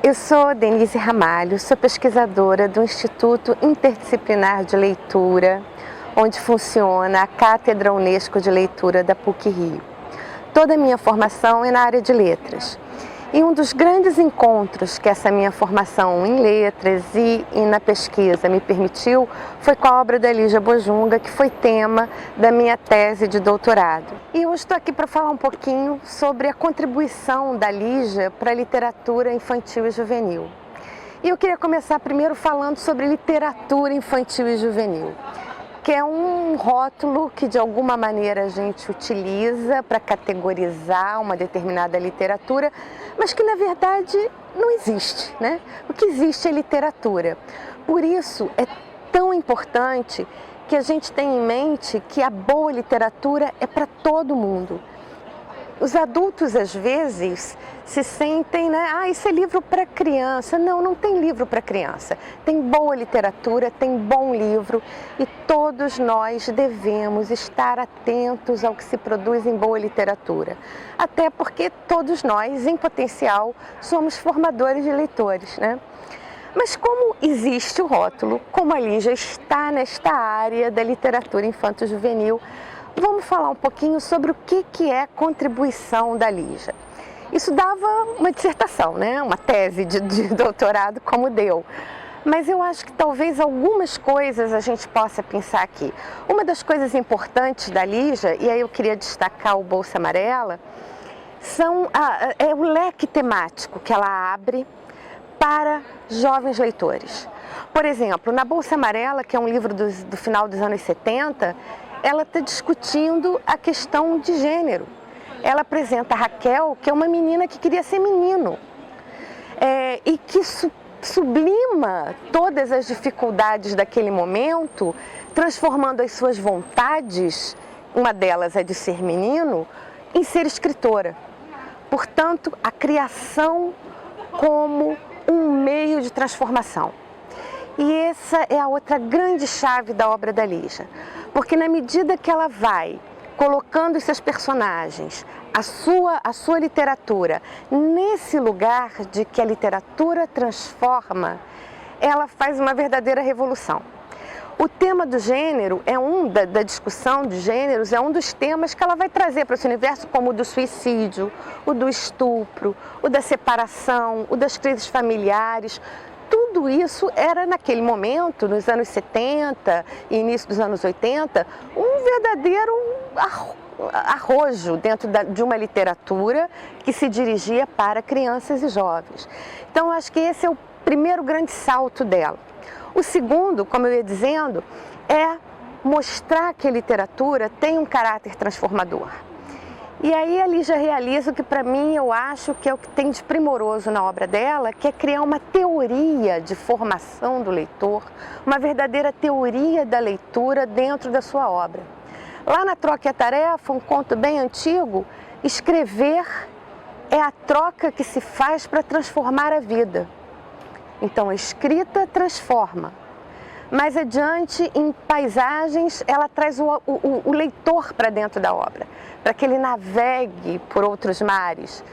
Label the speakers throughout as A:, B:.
A: Eu sou Denise Ramalho, sou pesquisadora do Instituto Interdisciplinar de Leitura, onde funciona a Cátedra Unesco de Leitura da PUC-Rio. Toda a minha formação é na área de letras. E um dos grandes encontros que essa minha formação em letras e na pesquisa me permitiu foi com a obra da Lígia Bojunga, que foi tema da minha tese de doutorado. E hoje estou aqui para falar um pouquinho sobre a contribuição da Lígia para a literatura infantil e juvenil. E eu queria começar primeiro falando sobre literatura infantil e juvenil, que é um rótulo que de alguma maneira a gente utiliza para categorizar uma determinada literatura, mas que na verdade não existe, né? O que existe é literatura. Por isso é tão importante que a gente tenha em mente que a boa literatura é para todo mundo. Os adultos, às vezes, se sentem, né? Isso é livro para criança. Não, não tem livro para criança. Tem boa literatura, tem bom livro e todos nós devemos estar atentos ao que se produz em boa literatura. Até porque todos nós, em potencial, somos formadores de leitores, né? Mas como existe o rótulo, como a Lígia está nesta área da literatura infanto-juvenil, vamos falar um pouquinho sobre o que é contribuição da Lígia. Isso dava uma dissertação, né? Uma tese de doutorado, como deu. Mas eu acho que talvez algumas coisas a gente possa pensar aqui. Uma das coisas importantes da Lígia, e aí eu queria destacar o Bolsa Amarela, é o leque temático que ela abre para jovens leitores. Por exemplo, na Bolsa Amarela, que é um livro do final dos anos 70, ela está discutindo a questão de gênero. Ela apresenta a Raquel, que é uma menina que queria ser menino, e que sublima todas as dificuldades daquele momento, transformando as suas vontades, uma delas é de ser menino, em ser escritora. Portanto, a criação como um meio de transformação. E essa é a outra grande chave da obra da Lígia, porque na medida que ela vai colocando os seus personagens, a sua literatura, nesse lugar de que a literatura transforma, ela faz uma verdadeira revolução. O tema do gênero da discussão de gêneros, é um dos temas que ela vai trazer para esse universo, como o do suicídio, o do estupro, o da separação, o das crises familiares. Tudo isso era, naquele momento, nos anos 70 e início dos anos 80, um verdadeiro arrojo dentro de uma literatura que se dirigia para crianças e jovens. Então, acho que esse é o primeiro grande salto dela. O segundo, como eu ia dizendo, é mostrar que a literatura tem um caráter transformador. E aí a Lígia realiza o que, para mim, eu acho que é o que tem de primoroso na obra dela, que é criar uma teoria de formação do leitor, uma verdadeira teoria da leitura dentro da sua obra. Lá na Troca e a Tarefa, um conto bem antigo, escrever é a troca que se faz para transformar a vida. Então a escrita transforma. Mais adiante, em Paisagens, ela traz o leitor para dentro da obra, para que ele navegue por outros mares.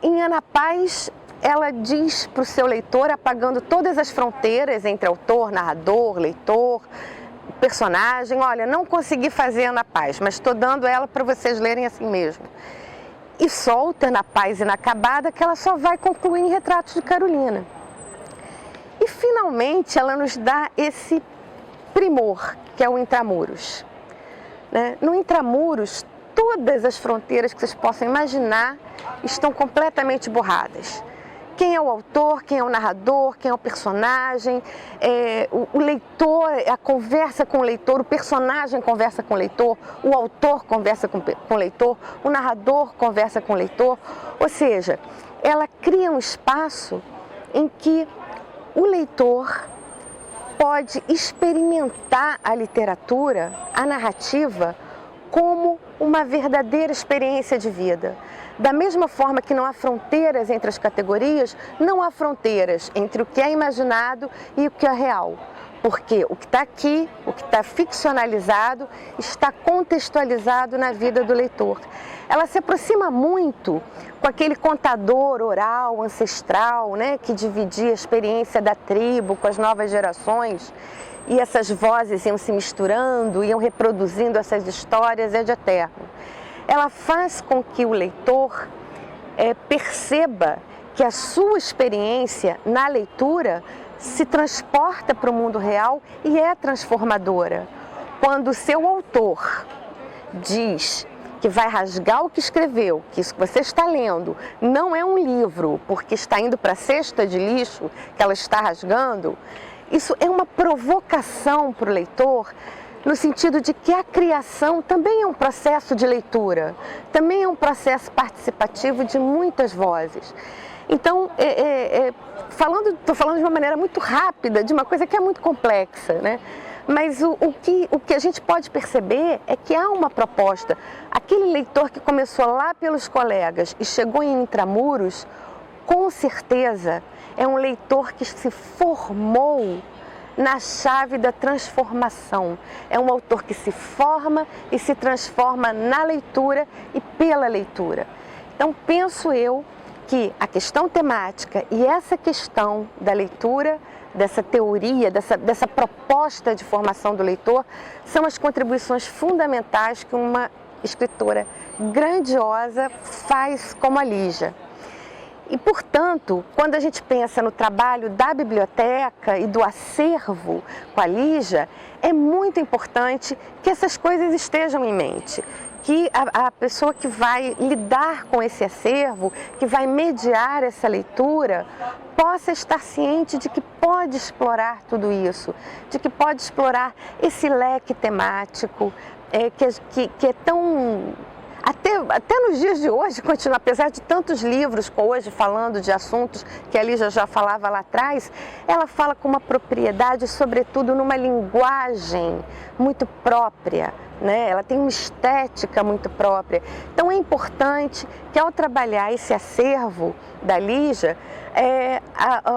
A: Em Ana Paz, ela diz para o seu leitor, apagando todas as fronteiras entre autor, narrador, leitor, personagem: olha, não consegui fazer Ana Paz, mas estou dando ela para vocês lerem assim mesmo. E solta Ana Paz inacabada, que ela só vai concluir em Retratos de Carolina. E, finalmente, ela nos dá esse primor, que é o Intramuros. Né? No Intramuros, todas as fronteiras que vocês possam imaginar estão completamente borradas. Quem é o autor, quem é o narrador, quem é o personagem, o leitor, a conversa com o leitor, o personagem conversa com o leitor, o autor conversa com o leitor, o narrador conversa com o leitor. Ou seja, ela cria um espaço em que o leitor pode experimentar a literatura, a narrativa, como uma verdadeira experiência de vida. Da mesma forma que não há fronteiras entre as categorias, não há fronteiras entre o que é imaginado e o que é real. Porque o que está aqui, o que está ficcionalizado, está contextualizado na vida do leitor. Ela se aproxima muito com aquele contador oral, ancestral, né, que dividia a experiência da tribo com as novas gerações, e essas vozes iam se misturando, iam reproduzindo essas histórias ad eterno. Ela faz com que o leitor perceba que a sua experiência na leitura se transporta para o mundo real e é transformadora. Quando o seu autor diz que vai rasgar o que escreveu, que isso que você está lendo não é um livro, porque está indo para a cesta de lixo que ela está rasgando, isso é uma provocação para o leitor, no sentido de que a criação também é um processo de leitura, também é um processo participativo de muitas vozes. Então, estou falando de uma maneira muito rápida, de uma coisa que é muito complexa, né? Mas o que a gente pode perceber é que há uma proposta. Aquele leitor que começou lá pelos colegas e chegou em Intramuros, com certeza é um leitor que se formou na chave da transformação. É um autor que se forma e se transforma na leitura e pela leitura. Então, penso eu que a questão temática e essa questão da leitura, dessa teoria, dessa proposta de formação do leitor, são as contribuições fundamentais que uma escritora grandiosa faz como a Lígia. E, portanto, quando a gente pensa no trabalho da biblioteca e do acervo com a Lígia, é muito importante que essas coisas estejam em mente. Que a pessoa que vai lidar com esse acervo, que vai mediar essa leitura, possa estar ciente de que pode explorar tudo isso, de que pode explorar esse leque temático, que é tão... Até nos dias de hoje, continua, apesar de tantos livros hoje falando de assuntos que a Lígia já falava lá atrás, ela fala com uma propriedade, sobretudo numa linguagem muito própria, né? Ela tem uma estética muito própria. Então é importante que, ao trabalhar esse acervo da Lígia,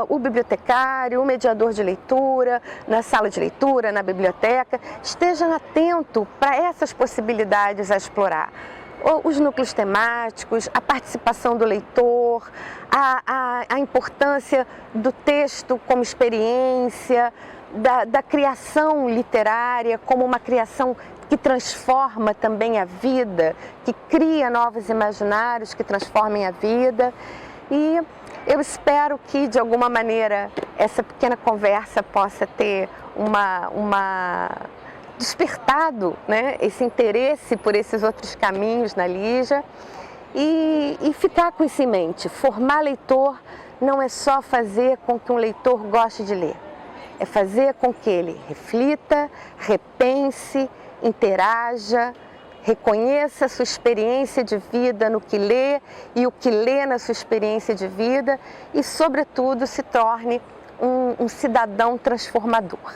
A: o bibliotecário, o mediador de leitura, na sala de leitura, na biblioteca, esteja atento para essas possibilidades a explorar. Os núcleos temáticos, a participação do leitor, a importância do texto como experiência, da criação literária como uma criação que transforma também a vida, que cria novos imaginários que transformem a vida. E eu espero que, de alguma maneira, essa pequena conversa possa ter despertado, né, esse interesse por esses outros caminhos na Lígia e ficar com isso em mente. Formar leitor não é só fazer com que um leitor goste de ler, é fazer com que ele reflita, repense, interaja, reconheça a sua experiência de vida no que lê e o que lê na sua experiência de vida e, sobretudo, se torne um cidadão transformador.